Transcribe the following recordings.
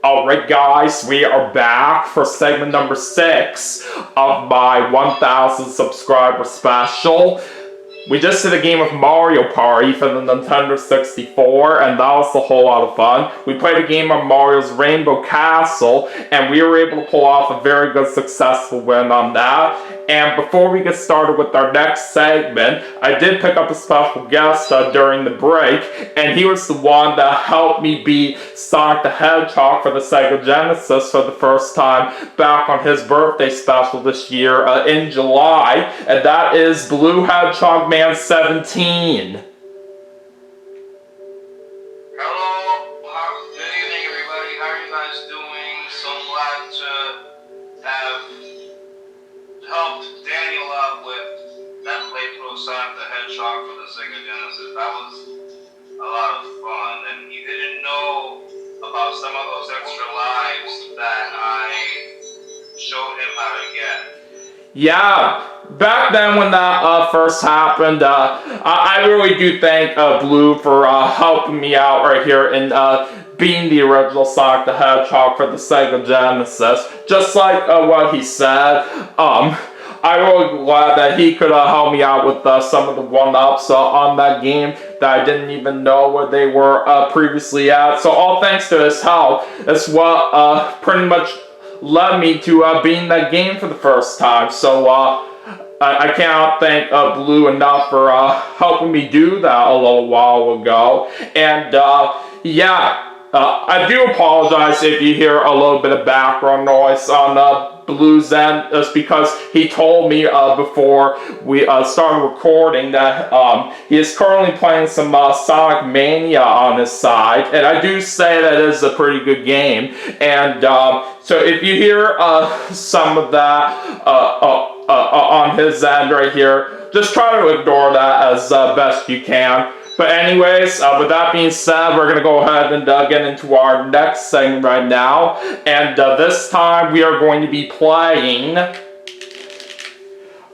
Alright guys, we are back for segment number 6 of my 1000 subscriber special. We just did a game of Mario Party for the Nintendo 64, and that was a whole lot of fun. We played a game of Mario's Rainbow Castle, and we were able to pull off a very good successful win on that. And before we get started with our next segment, I did pick up a special guest during the break, and he was the one that helped me beat Sonic the Hedgehog for the Sega Genesis for the first time back on his birthday special this year in July, and that is Blue Hedgehog Man 17. Hello, good evening everybody, how are you guys doing? So glad to have helped Daniel out with that playthrough of Sonic the Hedgehog for the Sega Genesis. That was a lot of fun, and he didn't know about some of those extra lives that I showed him how to get. Yeah, back then when that first happened, I really do thank Blue for helping me out right here in being the original Sonic the Hedgehog for the Sega Genesis. Just like what he said, I'm really glad that he could help me out with some of the one-ups on that game that I didn't even know where they were previously at. So all thanks to his help, it's what pretty much led me to being that game for the first time. So I cannot thank Blue enough for helping me do that a little while ago. And I do apologize if you hear a little bit of background noise on Blue's end. It's because he told me before we started recording that he is currently playing some Sonic Mania on his side, and I do say that it is a pretty good game. And so if you hear some of that on his end right here, just try to ignore that as best you can. But anyways, with that being said, we're going to go ahead and get into our next segment right now. And this time we are going to be playing...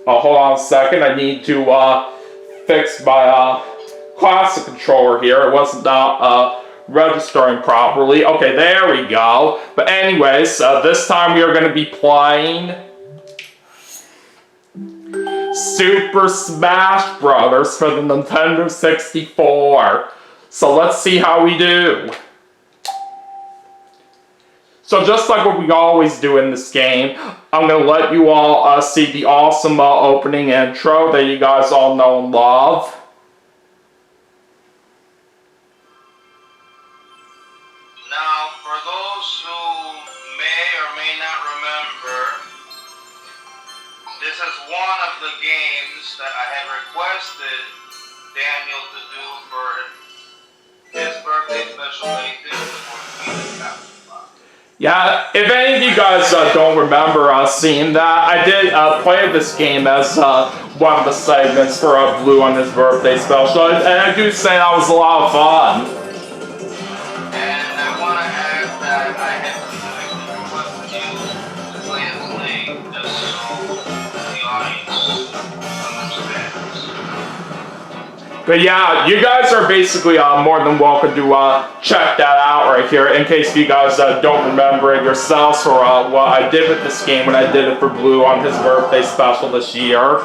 hold on a second, I need to fix my classic controller here. It wasn't registering properly. Okay, there we go. But anyways, this time we are going to be playing Super Smash Brothers for the Nintendo 64. So let's see how we do. So just like what we always do in this game, I'm going to let you all see the awesome opening intro that you guys all know and love. Now, for those who may or may not remember, this is one of the games that I had requested Daniel to do for his birthday special that he did before the Queen of. Yeah, if any of you guys don't remember seeing that, I did play this game as one of the segments for Blue on his birthday special, and I do say that was a lot of fun. And I want to add that I had specifically requested you to play as Link just so the audience understands. But yeah, you guys are basically more than welcome to check that out right here, in case you guys don't remember it yourselves, or what I did with this game when I did it for Blue on his birthday special this year.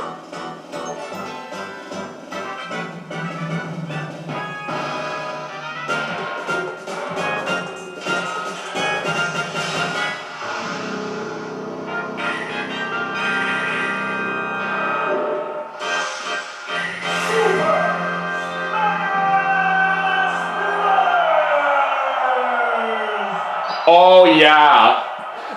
Oh yeah,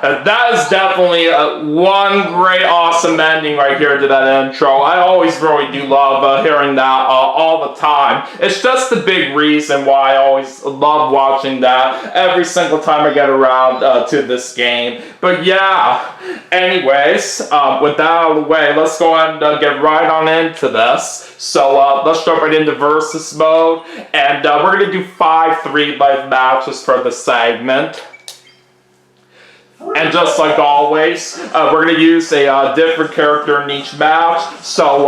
that is definitely one great awesome ending right here to that intro. I always really do love hearing that all the time. It's just the big reason why I always love watching that every single time I get around to this game. But yeah, anyways, with that out of the way, let's go ahead and get right on into this. So let's jump right into versus mode, and we're going to do 5 3-life matches for the segment. And just like always, we're going to use a different character in each match. So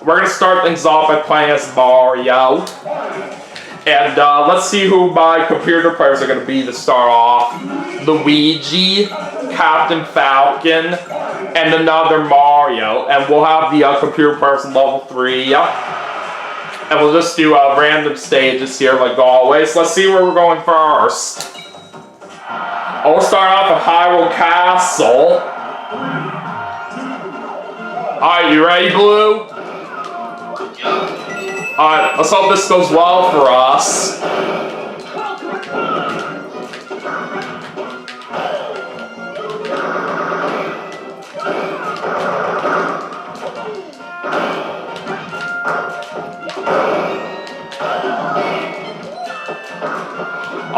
we're going to start things off by playing as Mario. And let's see who my computer players are going to be to start off. Luigi, Captain Falcon, and another Mario. And we'll have the computer person level 3. And we'll just do random stages here like always. Let's see where we're going first. We'll start off at Hyrule Castle. Alright, you ready, Blue? Alright, let's hope this goes well for us.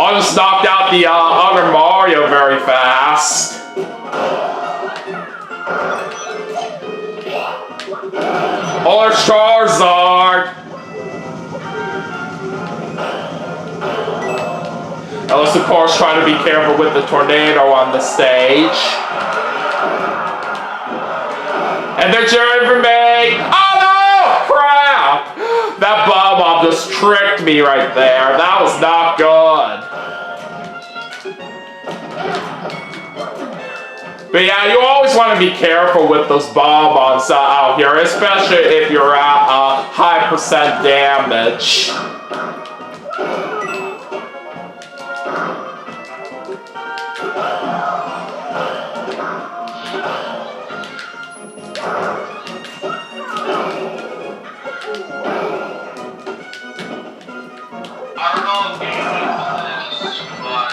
I just knocked out the other Mario very fast. Oh, there's Charizard! Ellis, of course, trying to be careful with the tornado on the stage. And they're cheering for me! Oh no! Crap! That Bob just tricked me right there. That was not good. But yeah, you always want to be careful with those bonbons out here, especially if you're at high % damage. I don't know if you know this, but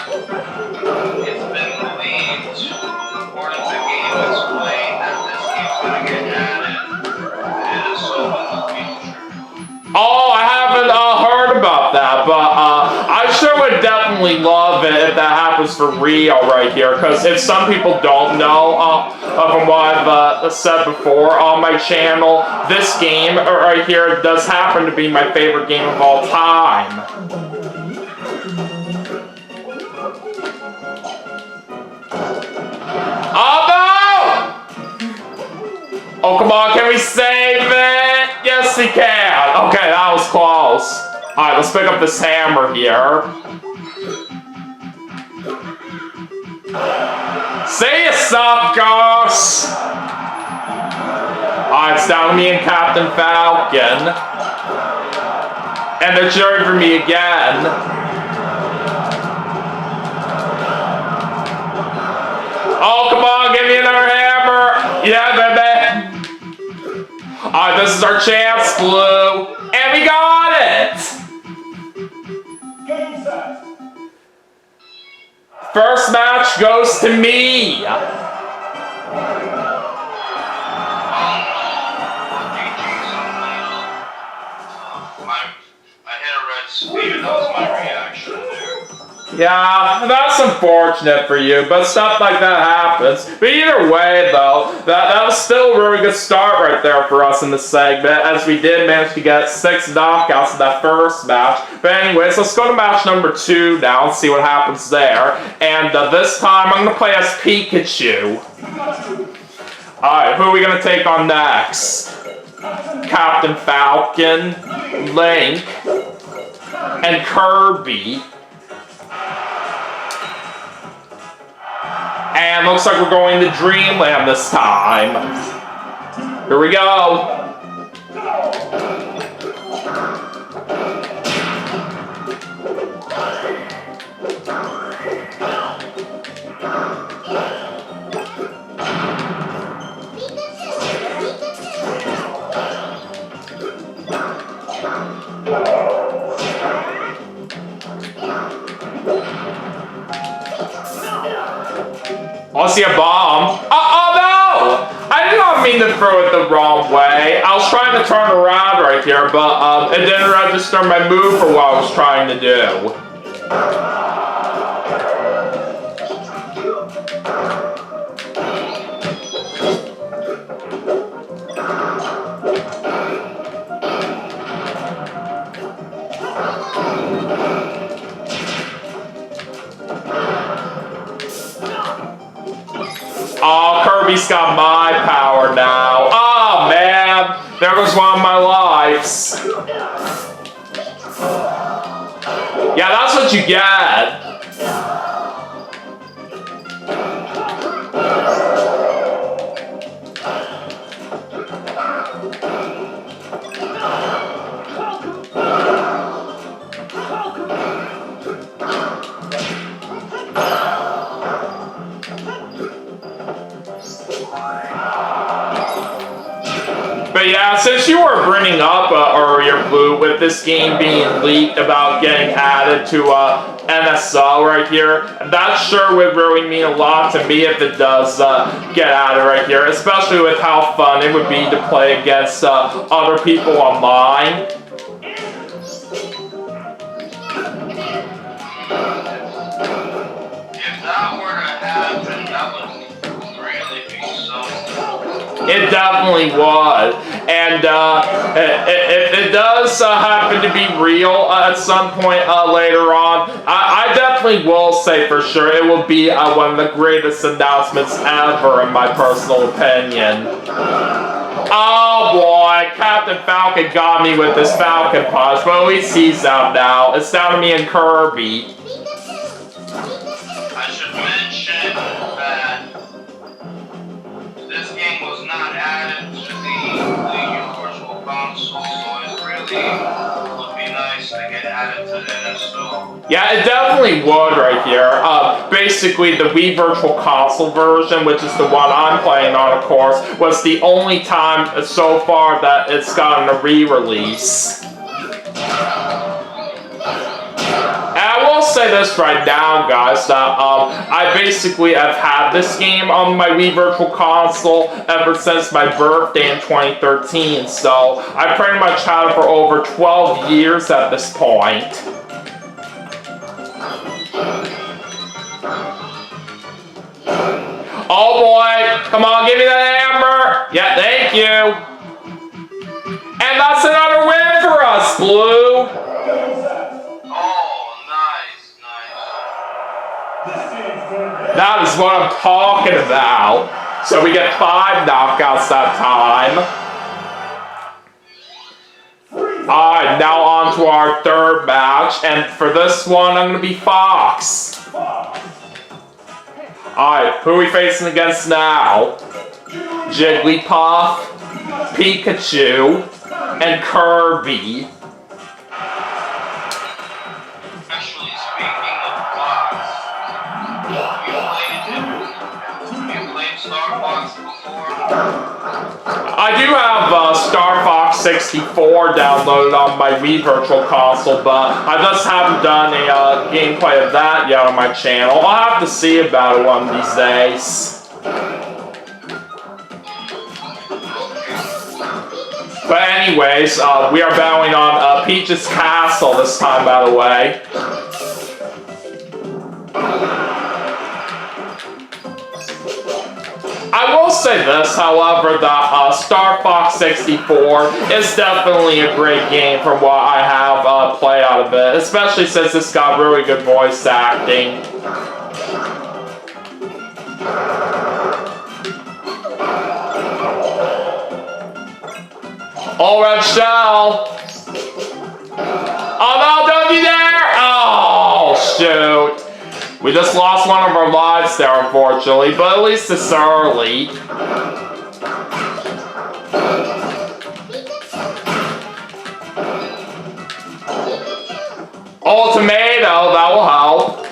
it's been believed, according to Game Explain, that this game's gonna get added. It is so in the future. Oh, I haven't heard about that, but I sure would definitely love it if that happens for real right here, because if some people don't know, from what I've said before on my channel, this game right here does happen to be my favorite game of all time. Oh no! Oh come on, can we save it? Yes we can! Okay, that was close. Alright, let's pick up this hammer here. See ya, suckers! Alright, it's down to me and Captain Falcon. And they're cheering for me again. Oh, come on, give me another hammer! Yeah, baby! Alright, this is our chance, Blue. And we got it! First match goes to me! That was my reaction there. Yeah, that's unfortunate for you, but stuff like that happens. But either way, though, that was still a really good start right there for us in this segment, as we did manage to get 6 knockouts in that first match. But anyways, let's go to match number 2 now and see what happens there. And this time, I'm going to play as Pikachu. Alright, who are we going to take on next? Captain Falcon, Link, and Kirby. And looks like we're going to Dreamland this time. Here we go. I see a bomb. Oh no! I did not mean to throw it the wrong way. I was trying to turn around right here, but it didn't register my move for what I was trying to do. Oh, Kirby's got my power now. Oh, man. There goes one of my lives. Yeah, that's what you get. But yeah, since you were bringing up earlier, Blue, with this game being leaked about getting added to NSL right here, that sure would really mean a lot to me if it does get added right here, especially with how fun it would be to play against other people online. If that were to happen, that would really be so cool. It definitely would. And if it does happen to be real at some point later on, I definitely will say for sure it will be one of the greatest announcements ever, in my personal opinion. Oh boy, Captain Falcon got me with this Falcon Punch, but at least he's out now. It's down to me and Kirby. I should mention that this game was not added to the Universal Console, so it really would be nice to get added to the NSO. Yeah, it definitely would right here. Basically, the Wii Virtual Console version, which is the one I'm playing on, of course, was the only time so far that it's gotten a re-release. And I will say this right now, guys, that I basically have had this game on my Wii Virtual Console ever since my birthday in 2013, so I pretty much had it for over 12 years at this point. Oh boy, come on, give me that hammer. Yeah, thank you. And that's another win for us, Blue. Oh, nice, nice. That is what I'm talking about. So we get 5 knockouts that time. Alright, now on to our third match. And for this one, I'm going to be Fox. Alright, who are we facing against now? Jigglypuff, Pikachu, and Kirby. Actually, speaking of Fox, you played Star Fox before? I do have Star Fox 64 downloaded on my Wii Virtual Console, but I just haven't done a gameplay of that yet on my channel. I'll have to see about it one of these days. But anyways, we are battling on Peach's Castle this time, by the way. I will say this, however, that Star Fox 64 is definitely a great game from what I have played out of it, especially since it's got really good voice acting. All Red Shell! Oh no, don't be there! Oh, shoot. We just lost one of our lives there, unfortunately, but at least it's early. Oh, tomato, that will help.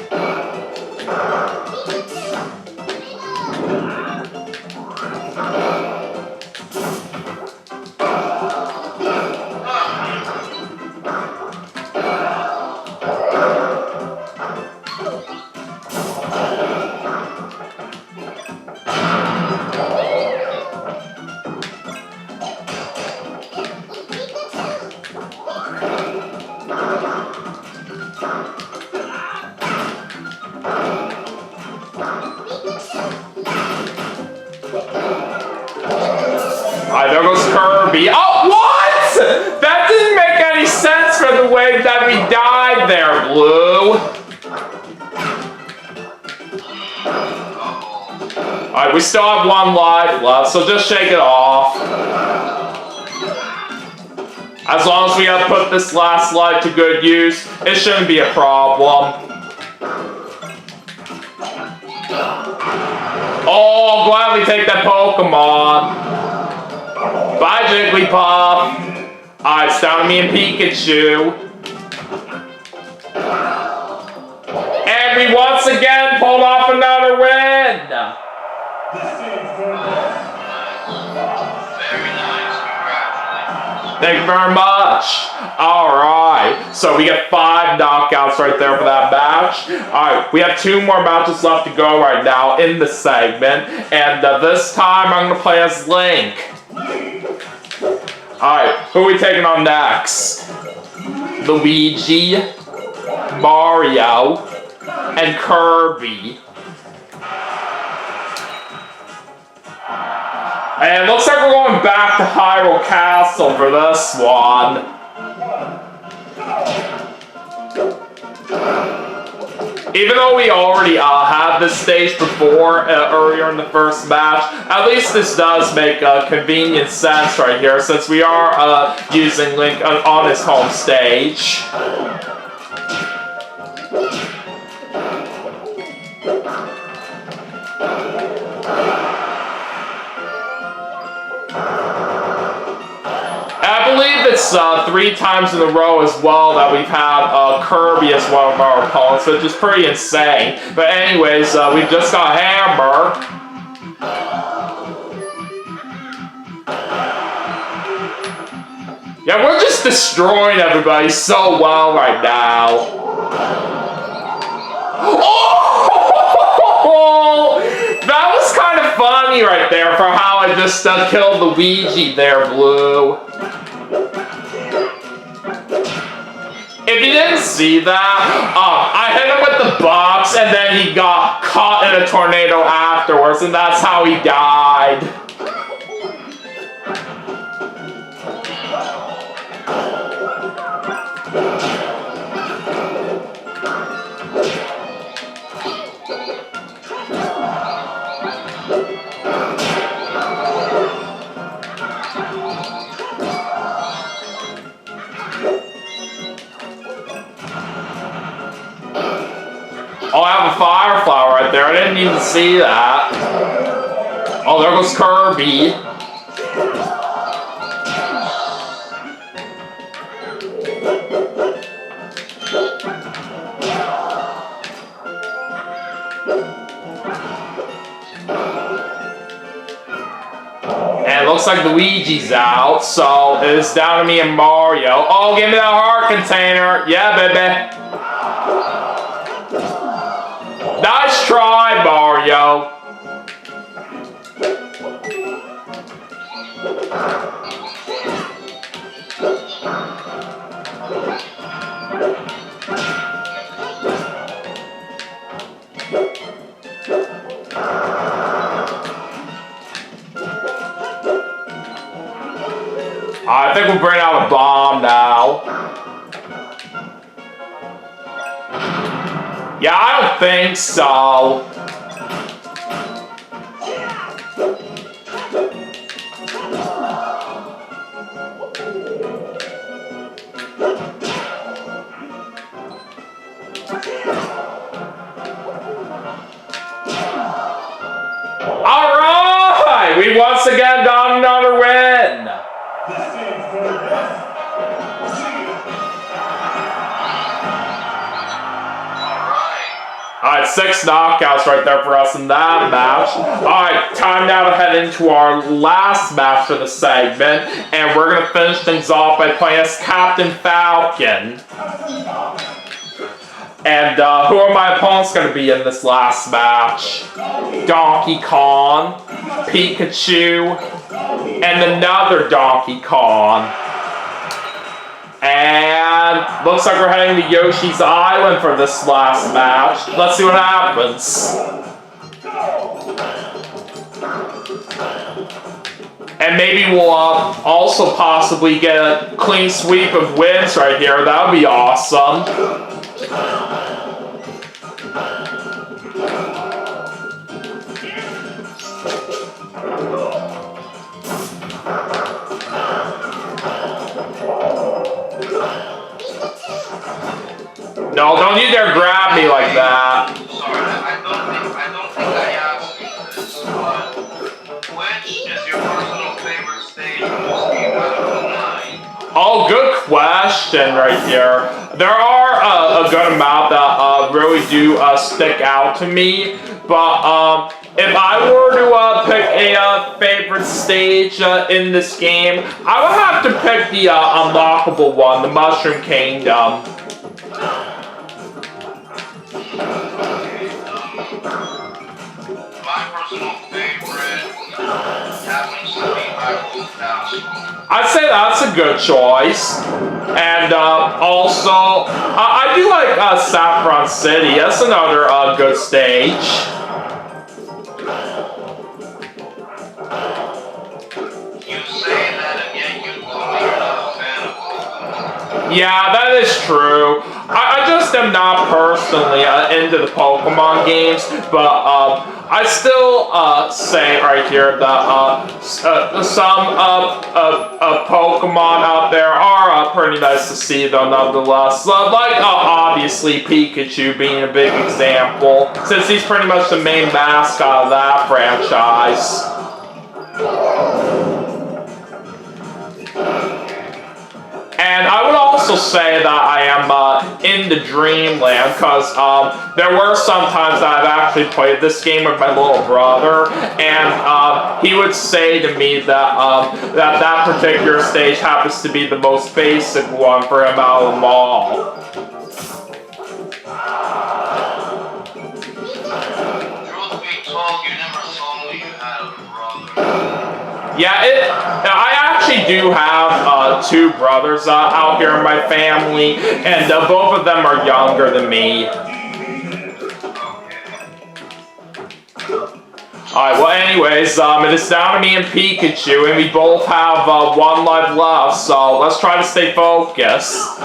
Alright, there goes Kirby. Oh, what? That didn't make any sense for the way that we died there, Blue. Alright, we still have 1 life left, so just shake it off. As long as we have put this last life to good use, it shouldn't be a problem. Oh, I'll gladly take that Pokemon. Bye, Jigglypuff. Alright, it's down to me and Pikachu. And we once again pulled off another win. Very nice. Congratulations. Thank you very much. Alright, so we get 5 knockouts right there for that match. Alright, we have 2 more matches left to go right now in the segment. And this time I'm going to play as Link. Alright, who are we taking on next? Luigi, Mario, and Kirby. And it looks like we're going back to Hyrule Castle for this one. Even though we already had this stage before, earlier in the first match, at least this does make convenient sense right here, since we are using Link on his home stage. I believe it's 3 times in a row as well that we've had Kirby as one of our opponents, which is pretty insane. But anyways, we've just got Hammer. Yeah, we're just destroying everybody so well right now. Oh! That was kind of funny right there for how I just killed Luigi there, Blue. If you didn't see that, I hit him with the box and then he got caught in a tornado afterwards, and that's how he died. Oh, I have a fire flower right there. I didn't even see that. Oh, there goes Kirby. And it looks like Luigi's out, so it's down to me and Mario. Oh, give me that heart container. Yeah, baby. Nice try, Mario. I think we'll bring out a bomb now. Yeah, I don't think so. Alright! We once again got another win! Alright, 6 knockouts right there for us in that match. Alright, time now to head into our last match for the segment, and we're going to finish things off by playing as Captain Falcon. And who are my opponents going to be in this last match? Donkey Kong, Pikachu, and another Donkey Kong. And looks like we're heading to Yoshi's Island for this last match. Let's see what happens. And maybe we'll also possibly get a clean sweep of wins right here. That would be awesome. No, don't you dare grab me like that. Sorry, I don't think I asked you this, but which is your personal favorite stage in this game out of the 9? Oh, good question right here. There are a good amount that really do stick out to me, but if I were to pick a favorite stage in this game, I would have to pick the unlockable one, the Mushroom Kingdom. My personal favorite happens to be Hyrule Castle. I'd say that's a good choice. And also, I do like Saffron City. That's another good stage. You say that and yet you told me you're not a fan of Pokemon. Yeah, that is true. I just am not personally into the Pokemon games, but I still say right here that some Pokemon out there are pretty nice to see, though, nonetheless. Like, obviously, Pikachu being a big example, since he's pretty much the main mascot of that franchise. And I would also say that I am into Dreamland, because there were some times that I've actually played this game with my little brother, and he would say to me that that particular stage happens to be the most basic one for him out of them all. Truth be told, you never told me you had a brother. Yeah, I actually do have two brothers out here in my family, and both of them are younger than me. Alright, well anyways, it is down to me and Pikachu, and we both have one life left, so let's try to stay focused.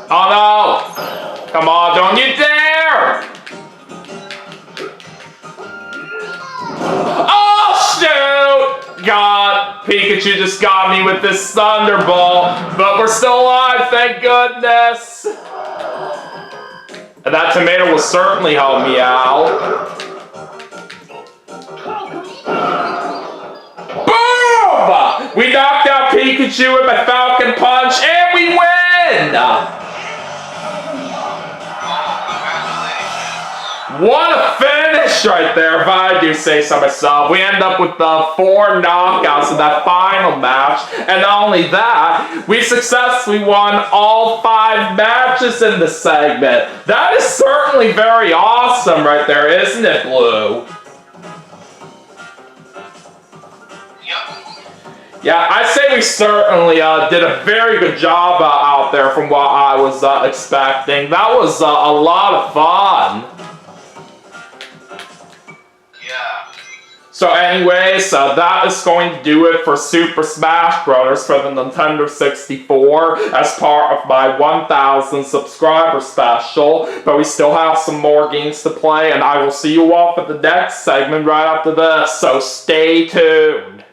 Oh no! Come on, don't you dare! Oh shoot! God, Pikachu just got me with this Thunderbolt, but we're still alive, thank goodness! And that tomato will certainly help me out. Boom! We knocked out Pikachu with my Falcon Punch, and we win! What a finish right there, if I do say so myself. We end up with 4 knockouts in that final match, and not only that, we successfully won all 5 matches in the segment. That is certainly very awesome right there, isn't it, Blue? Yep. Yeah, I say we certainly did a very good job out there from what I was expecting. That was a lot of fun. So anyways, that is going to do it for Super Smash Bros. For the Nintendo 64 as part of my 1,000 subscriber special. But we still have some more games to play, and I will see you all for the next segment right after this, so stay tuned.